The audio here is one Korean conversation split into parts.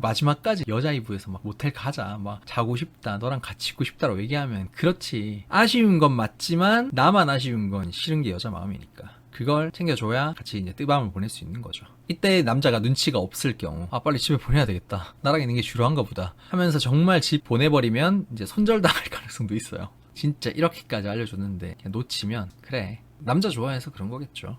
마지막까지 여자 이브에서 막 모텔 가자, 막 자고 싶다, 너랑 같이 있고 싶다라고 얘기하면 그렇지. 아쉬운 건 맞지만 나만 아쉬운 건 싫은 게 여자 마음이니까. 그걸 챙겨줘야 같이 이제 뜨밤을 보낼 수 있는 거죠. 이때 남자가 눈치가 없을 경우, 아 빨리 집에 보내야 되겠다, 나랑 있는 게 주요한가 보다 하면서 정말 집 보내버리면 이제 손절당할 가능성도 있어요. 진짜 이렇게까지 알려줬는데 그냥 놓치면 그래, 남자 좋아해서 그런 거겠죠.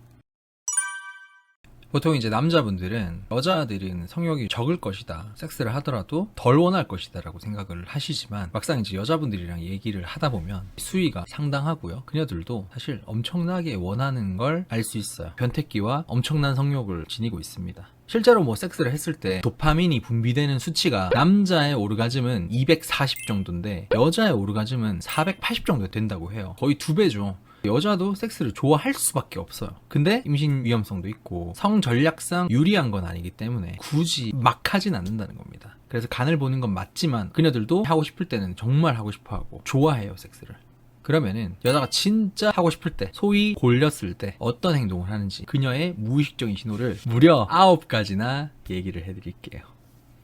보통 이제 남자분들은 여자들은 성욕이 적을 것이다, 섹스를 하더라도 덜 원할 것이다 라고 생각을 하시지만, 막상 이제 여자분들이랑 얘기를 하다 보면 수위가 상당하고요. 그녀들도 사실 엄청나게 원하는 걸 알 수 있어요. 변태기와 엄청난 성욕을 지니고 있습니다. 실제로 뭐 섹스를 했을 때 도파민이 분비되는 수치가 남자의 오르가즘은 240 정도인데 여자의 오르가즘은 480 정도 된다고 해요. 거의 2배죠. 여자도 섹스를 좋아할 수밖에 없어요. 근데 임신 위험성도 있고 성전략상 유리한 건 아니기 때문에 굳이 막 하진 않는다는 겁니다. 그래서 간을 보는 건 맞지만 그녀들도 하고 싶을 때는 정말 하고 싶어하고 좋아해요, 섹스를. 그러면은 여자가 진짜 하고 싶을 때, 소위 골렸을 때 어떤 행동을 하는지 그녀의 무의식적인 신호를 무려 9가지나 얘기를 해드릴게요.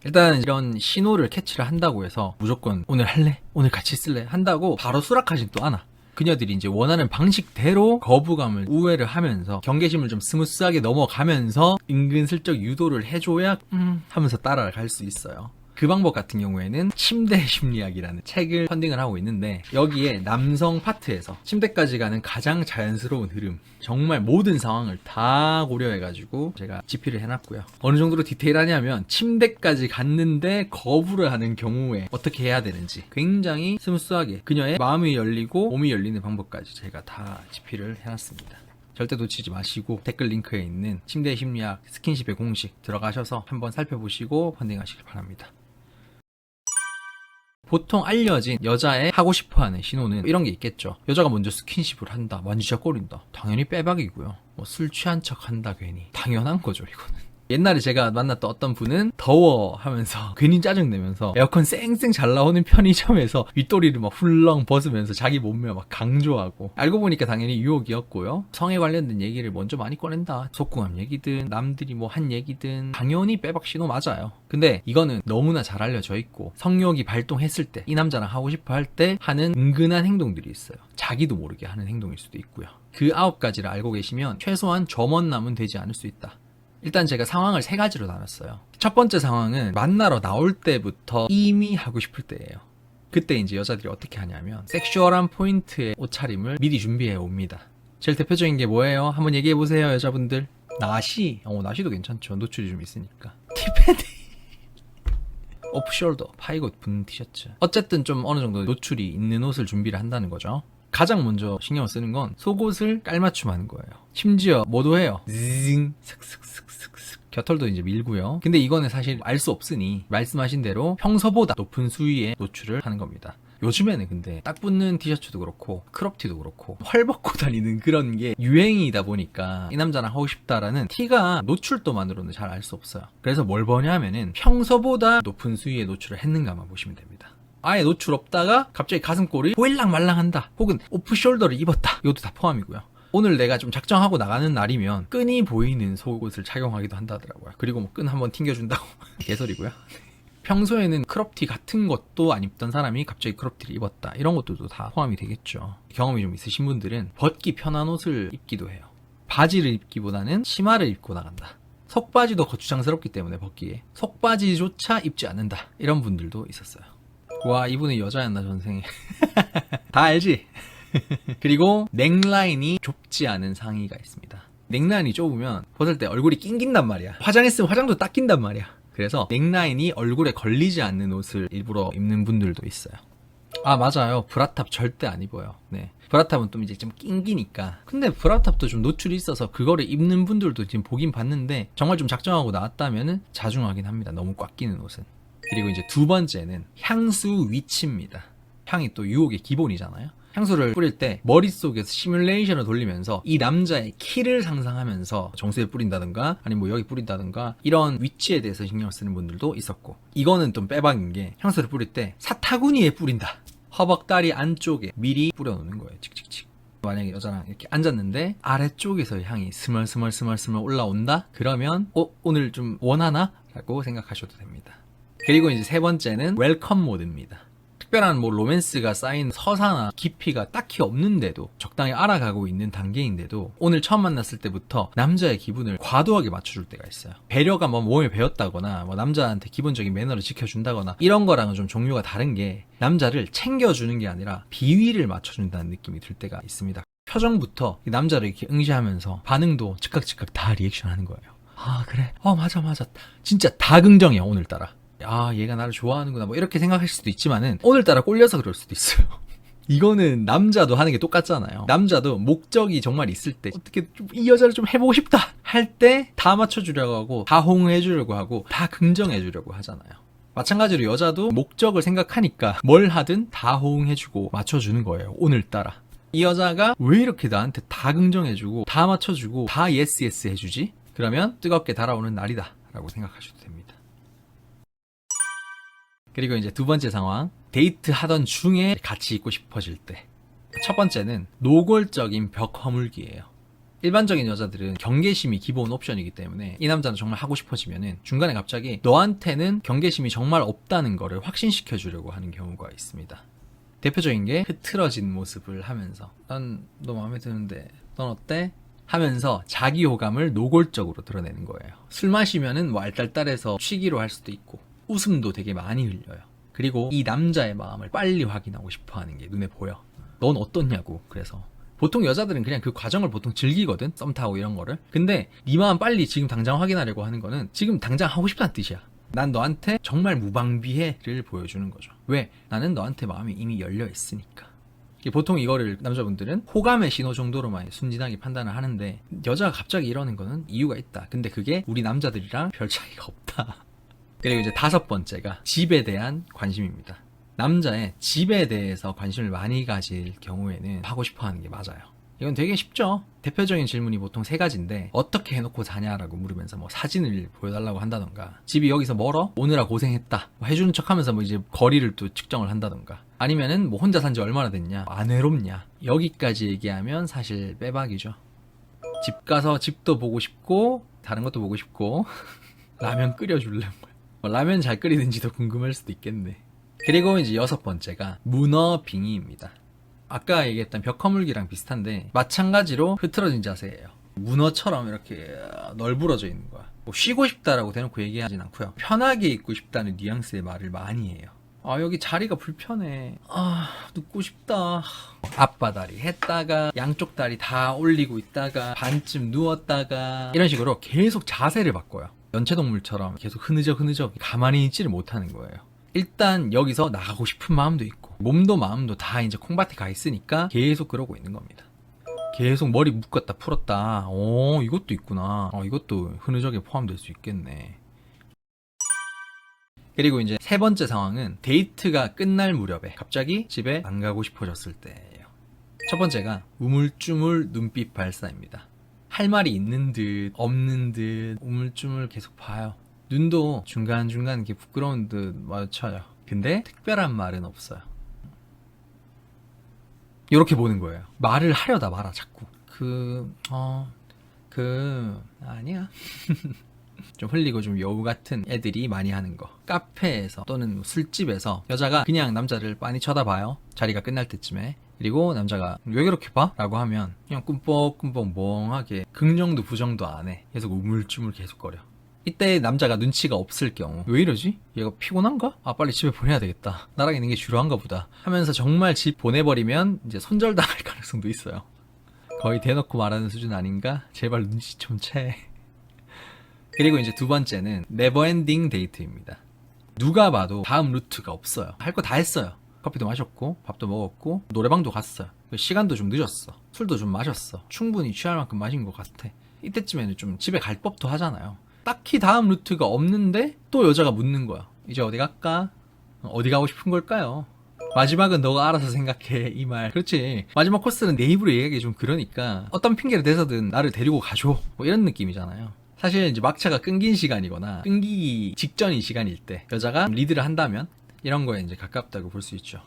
일단 이런 신호를 캐치를 한다고 해서 무조건 오늘 할래? 오늘 같이 있을래? 한다고 바로 수락하진 또 않아. 그녀들이 이제 원하는 방식대로 거부감을 우회를 하면서 경계심을 좀 스무스하게 넘어가면서 은근슬쩍 유도를 해줘야 하면서 따라갈 수 있어요. 그 방법 같은 경우에는 침대 심리학이라는 책을 펀딩을 하고 있는데, 여기에 남성 파트에서 침대까지 가는 가장 자연스러운 흐름, 정말 모든 상황을 다 고려해가지고 제가 집필을 해놨고요. 어느 정도로 디테일하냐면 침대까지 갔는데 거부를 하는 경우에 어떻게 해야 되는지 굉장히 스무스하게 그녀의 마음이 열리고 몸이 열리는 방법까지 제가 다 집필을 해놨습니다. 절대 놓치지 마시고 댓글 링크에 있는 침대 심리학 스킨십의 공식 들어가셔서 한번 살펴보시고 펀딩하시길 바랍니다. 보통 알려진 여자의 하고 싶어하는 신호는 이런 게 있겠죠. 여자가 먼저 스킨십을 한다, 만지작거린다, 당연히 빼박이고요. 뭐 술 취한 척 한다, 괜히 당연한 거죠, 이거는. 옛날에 제가 만났던 어떤 분은 더워 하면서 괜히 짜증내면서 에어컨 쌩쌩 잘 나오는 편의점에서 윗도리를 막 훌렁 벗으면서 자기 몸매 막 강조하고, 알고 보니까 당연히 유혹이었고요. 성에 관련된 얘기를 먼저 많이 꺼낸다, 속궁합 얘기든 남들이 뭐 한 얘기든 당연히 빼박 신호 맞아요. 근데 이거는 너무나 잘 알려져 있고, 성욕이 발동했을 때 이 남자랑 하고 싶어 할 때 하는 은근한 행동들이 있어요. 자기도 모르게 하는 행동일 수도 있고요. 그 9가지를 알고 계시면 최소한 점원남은 되지 않을 수 있다. 일단 제가 상황을 3가지로 나눴어요. 첫 번째 상황은 만나러 나올 때부터 이미 하고 싶을 때예요. 그때 이제 여자들이 어떻게 하냐면 섹슈얼한 포인트의 옷차림을 미리 준비해 옵니다. 제일 대표적인 게 뭐예요? 한번 얘기해 보세요, 여자분들. 나시. 나시도 괜찮죠. 노출이 좀 있으니까. 티패드. 오프숄더, 파이got 분 티셔츠. 어쨌든 좀 어느 정도 노출이 있는 옷을 준비를 한다는 거죠. 가장 먼저 신경을 쓰는 건 속옷을 깔맞춤하는 거예요. 심지어 뭐도 해요. zzing, 슥슥슥슥슥. 겨털도 이제 밀고요. 근데 이거는 사실 알 수 없으니 말씀하신 대로 평소보다 높은 수위의 노출을 하는 겁니다. 요즘에는 근데 딱 붙는 티셔츠도 그렇고 크롭티도 그렇고 헐벗고 다니는 그런 게 유행이다 보니까 이 남자랑 하고 싶다라는 티가 노출도만으로는 잘 알 수 없어요. 그래서 뭘 보냐면은 평소보다 높은 수위의 노출을 했는가만 보시면 됩니다. 아예 노출 없다가 갑자기 가슴골이 보일랑말랑한다, 혹은 오프숄더를 입었다, 이것도 다 포함이고요. 오늘 내가 좀 작정하고 나가는 날이면 끈이 보이는 속옷을 착용하기도 한다더라고요. 그리고 뭐 끈 한번 튕겨준다고 개소리고요. 평소에는 크롭티 같은 것도 안 입던 사람이 갑자기 크롭티를 입었다, 이런 것들도 다 포함이 되겠죠. 경험이 좀 있으신 분들은 벗기 편한 옷을 입기도 해요. 바지를 입기보다는 치마를 입고 나간다. 속바지도 거추장스럽기 때문에 벗기에 속바지조차 입지 않는다, 이런 분들도 있었어요. 와, 이분은 여자였나 전생에. 다 알지? 그리고 넥라인이 좁지 않은 상의가 있습니다. 넥라인이 좁으면 벗을 때 얼굴이 낑긴단 말이야. 화장했으면 화장도 딱 낀단 말이야. 그래서 넥라인이 얼굴에 걸리지 않는 옷을 일부러 입는 분들도 있어요. 아, 맞아요. 브라탑 절대 안 입어요. 네. 브라탑은 또 이제 좀 낑기니까. 근데 브라탑도 좀 노출이 있어서 그거를 입는 분들도 지금 보긴 봤는데, 정말 좀 작정하고 나왔다면은 자중하긴 합니다. 너무 꽉 끼는 옷은. 그리고 이제 2번째는 향수 위치입니다. 향이 또 유혹의 기본이잖아요. 향수를 뿌릴 때 머릿속에서 시뮬레이션을 돌리면서 이 남자의 키를 상상하면서 정수에 뿌린다든가 아니면 뭐 여기 뿌린다든가 이런 위치에 대해서 신경을 쓰는 분들도 있었고, 이거는 좀 빼박인 게 향수를 뿌릴 때 사타구니에 뿌린다, 허벅다리 안쪽에 미리 뿌려놓는 거예요. 칙칙칙. 만약에 여자랑 이렇게 앉았는데 아래쪽에서 향이 스멀스멀 올라온다? 그러면 오늘 좀 원하나? 라고 생각하셔도 됩니다. 그리고 이제 세 번째는 웰컴 모드입니다. 특별한 뭐 로맨스가 쌓인 서사나 깊이가 딱히 없는데도 적당히 알아가고 있는 단계인데도 오늘 처음 만났을 때부터 남자의 기분을 과도하게 맞춰줄 때가 있어요. 배려가 뭐 몸에 배었다거나 뭐 남자한테 기본적인 매너를 지켜준다거나 이런 거랑은 좀 종류가 다른 게 남자를 챙겨주는 게 아니라 비위를 맞춰준다는 느낌이 들 때가 있습니다. 표정부터 이 남자를 이렇게 응시하면서 반응도 즉각 다 리액션하는 거예요. 아 그래? 맞아 진짜 다 긍정이야 오늘따라. 아 얘가 나를 좋아하는구나 뭐 이렇게 생각할 수도 있지만은 오늘따라 꼴려서 그럴 수도 있어요. 이거는 남자도 하는 게 똑같잖아요. 남자도 목적이 정말 있을 때 어떻게 좀 이 여자를 좀 해보고 싶다 할 때 다 맞춰주려고 하고 다 호응해주려고 하고 다 긍정해주려고 하잖아요. 마찬가지로 여자도 목적을 생각하니까 뭘 하든 다 호응해주고 맞춰주는 거예요. 오늘따라 이 여자가 왜 이렇게 나한테 다 긍정해주고 다 맞춰주고 다 예스 해주지? 그러면 뜨겁게 달아오는 날이다 라고 생각하셔도 됩니다. 그리고 이제 두 번째 상황, 데이트 하던 중에 같이 있고 싶어질 때. 첫 번째는 노골적인 벽 허물기예요. 일반적인 여자들은 경계심이 기본 옵션이기 때문에 이 남자는 정말 하고 싶어지면은 중간에 갑자기 너한테는 경계심이 정말 없다는 거를 확신시켜 주려고 하는 경우가 있습니다. 대표적인 게 흐트러진 모습을 하면서 난 너 마음에 드는데 넌 어때? 하면서 자기 호감을 노골적으로 드러내는 거예요. 술 마시면은 뭐 알딸딸해서 취기로 할 수도 있고 웃음도 되게 많이 흘려요. 그리고 이 남자의 마음을 빨리 확인하고 싶어 하는 게 눈에 보여. 넌 어떻냐고. 그래서 보통 여자들은 그냥 그 과정을 보통 즐기거든. 썸 타고 이런 거를. 근데 네 마음 빨리 지금 당장 확인하려고 하는 거는 지금 당장 하고 싶다는 뜻이야. 난 너한테 정말 무방비해를 보여주는 거죠. 왜? 나는 너한테 마음이 이미 열려 있으니까. 보통 이거를 남자분들은 호감의 신호 정도로만 순진하게 판단을 하는데 여자가 갑자기 이러는 거는 이유가 있다. 근데 그게 우리 남자들이랑 별 차이가 없다. 그리고 이제 다섯 번째가 집에 대한 관심입니다. 남자의 집에 대해서 관심을 많이 가질 경우에는 하고 싶어 하는 게 맞아요. 이건 되게 쉽죠. 대표적인 질문이 보통 세 가지인데 어떻게 해놓고 자냐라고 물으면서 뭐 사진을 보여달라고 한다던가 집이 여기서 멀어? 오느라 고생했다 뭐 해주는 척하면서 뭐 이제 거리를 또 측정을 한다던가 아니면은 뭐 혼자 산지 얼마나 됐냐 안 외롭냐 여기까지 얘기하면 사실 빼박이죠. 집 가서 집도 보고 싶고 다른 것도 보고 싶고 라면 끓여줄래 뭐 라면 잘 끓이는지도 궁금할 수도 있겠네. 그리고 이제 여섯 번째가 문어빙의입니다. 아까 얘기했던 벽 허물기랑 비슷한데 마찬가지로 흐트러진 자세예요. 문어처럼 이렇게 널브러져 있는 거야. 뭐 쉬고 싶다라고 대놓고 얘기하진 않고요. 편하게 있고 싶다는 뉘앙스의 말을 많이 해요. 아 여기 자리가 불편해. 아 눕고 싶다. 앞바다리 했다가 양쪽 다리 다 올리고 있다가 반쯤 누웠다가 이런 식으로 계속 자세를 바꿔요. 연체동물처럼 계속 흐느적 가만히 있지를 못하는 거예요. 일단 여기서 나가고 싶은 마음도 있고 몸도 마음도 다 이제 콩밭에 가 있으니까 계속 그러고 있는 겁니다. 계속 머리 묶었다 풀었다. 이것도 있구나. 이것도 흐느적에 포함될 수 있겠네. 그리고 이제 세 번째 상황은 데이트가 끝날 무렵에 갑자기 집에 안 가고 싶어졌을 때예요. 첫 번째가 우물쭈물 눈빛 발사입니다. 할 말이 있는 듯 없는 듯 우물쭈물 계속 봐요. 눈도 중간중간 이렇게 부끄러운 듯 마주쳐요. 근데 특별한 말은 없어요. 이렇게 보는 거예요. 말을 하려다 말아 자꾸. 아니야. 좀 흘리고 좀 여우 같은 애들이 많이 하는 거. 카페에서 또는 술집에서 여자가 그냥 남자를 빤히 쳐다봐요. 자리가 끝날 때쯤에. 그리고 남자가 왜 그렇게 봐? 라고 하면 그냥 꿈뻑꿈뻑 멍하게 긍정도 부정도 안 해. 계속 우물쭈물 계속 거려. 이때 남자가 눈치가 없을 경우 왜 이러지? 얘가 피곤한가? 빨리 집에 보내야 되겠다. 나랑 있는 게 지루한가 보다 하면서 정말 집 보내버리면 이제 손절당할 가능성도 있어요. 거의 대놓고 말하는 수준 아닌가? 제발 눈치 좀 채. 그리고 이제 두 번째는 네버엔딩 데이트입니다. 누가 봐도 다음 루트가 없어요. 할 거 다 했어요. 커피도 마셨고 밥도 먹었고 노래방도 갔어요. 시간도 좀 늦었어. 술도 좀 마셨어. 충분히 취할 만큼 마신 것 같아. 이때쯤에는 좀 집에 갈 법도 하잖아요. 딱히 다음 루트가 없는데 또 여자가 묻는 거야. 이제 어디 갈까? 어디 가고 싶은 걸까요? 마지막은 너가 알아서 생각해. 이 말. 그렇지. 마지막 코스는 내 입으로 얘기하기 좀 그러니까 어떤 핑계를 대서든 나를 데리고 가줘. 뭐 이런 느낌이잖아요. 사실 이제 막차가 끊긴 시간이거나 끊기기 직전인 시간일 때 여자가 리드를 한다면 이런 거에 이제 가깝다고 볼 수 있죠.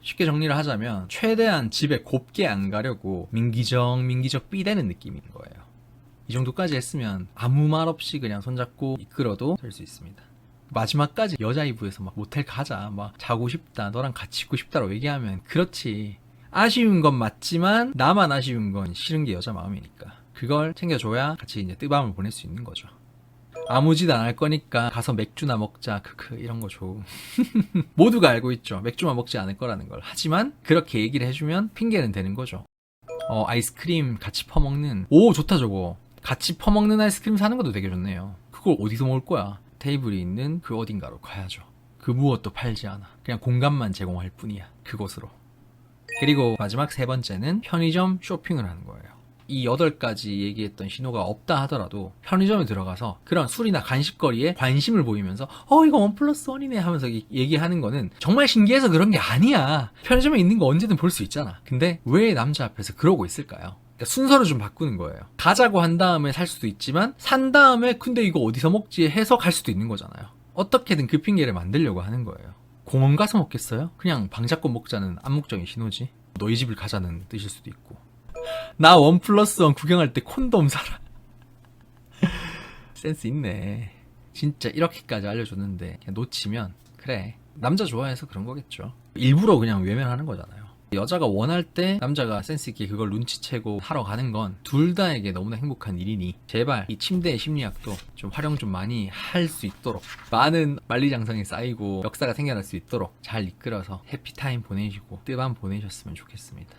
쉽게 정리를 하자면 최대한 집에 곱게 안 가려고 민기적 삐대는 느낌인 거예요. 이 정도까지 했으면 아무 말 없이 그냥 손잡고 이끌어도 될 수 있습니다. 마지막까지 여자 2부에서 막 모텔 가자, 막 자고 싶다, 너랑 같이 있고 싶다라고 얘기하면 그렇지. 아쉬운 건 맞지만 나만 아쉬운 건 싫은 게 여자 마음이니까 그걸 챙겨줘야 같이 이제 뜨밤을 보낼 수 있는 거죠. 아무 짓 안 할 거니까 가서 맥주나 먹자, 크크, 이런 거 좀. 모두가 알고 있죠. 맥주만 먹지 않을 거라는 걸. 하지만 그렇게 얘기를 해주면 핑계는 되는 거죠. 아이스크림 같이 퍼먹는, 오 좋다 저거. 같이 퍼먹는 아이스크림 사는 것도 되게 좋네요. 그걸 어디서 먹을 거야? 테이블이 있는 그 어딘가로 가야죠. 그 무엇도 팔지 않아. 그냥 공간만 제공할 뿐이야. 그곳으로. 그리고 마지막 세 번째는 편의점 쇼핑을 하는 거예요. 이 8가지 얘기했던 신호가 없다 하더라도 편의점에 들어가서 그런 술이나 간식거리에 관심을 보이면서 이거 1+1이네 하면서 얘기하는 거는 정말 신기해서 그런 게 아니야. 편의점에 있는 거 언제든 볼 수 있잖아. 근데 왜 남자 앞에서 그러고 있을까요? 그러니까 순서를 좀 바꾸는 거예요. 가자고 한 다음에 살 수도 있지만 산 다음에 근데 이거 어디서 먹지 해서 갈 수도 있는 거잖아요. 어떻게든 그 핑계를 만들려고 하는 거예요. 공원 가서 먹겠어요? 그냥 방 잡고 먹자는 암묵적인 신호지. 너희 집을 가자는 뜻일 수도 있고. 나 1+1 구경할 때 콘돔 사라. 센스 있네. 진짜 이렇게까지 알려줬는데 그냥 놓치면 그래, 남자 좋아해서 그런 거겠죠. 일부러 그냥 외면하는 거잖아요. 여자가 원할 때 남자가 센스 있게 그걸 눈치채고 하러 가는 건 둘 다에게 너무나 행복한 일이니 제발 이 침대의 심리학도 좀 활용 좀 많이 할 수 있도록, 많은 만리장성이 쌓이고 역사가 생겨날 수 있도록 잘 이끌어서 해피타임 보내시고 뜨밤 보내셨으면 좋겠습니다.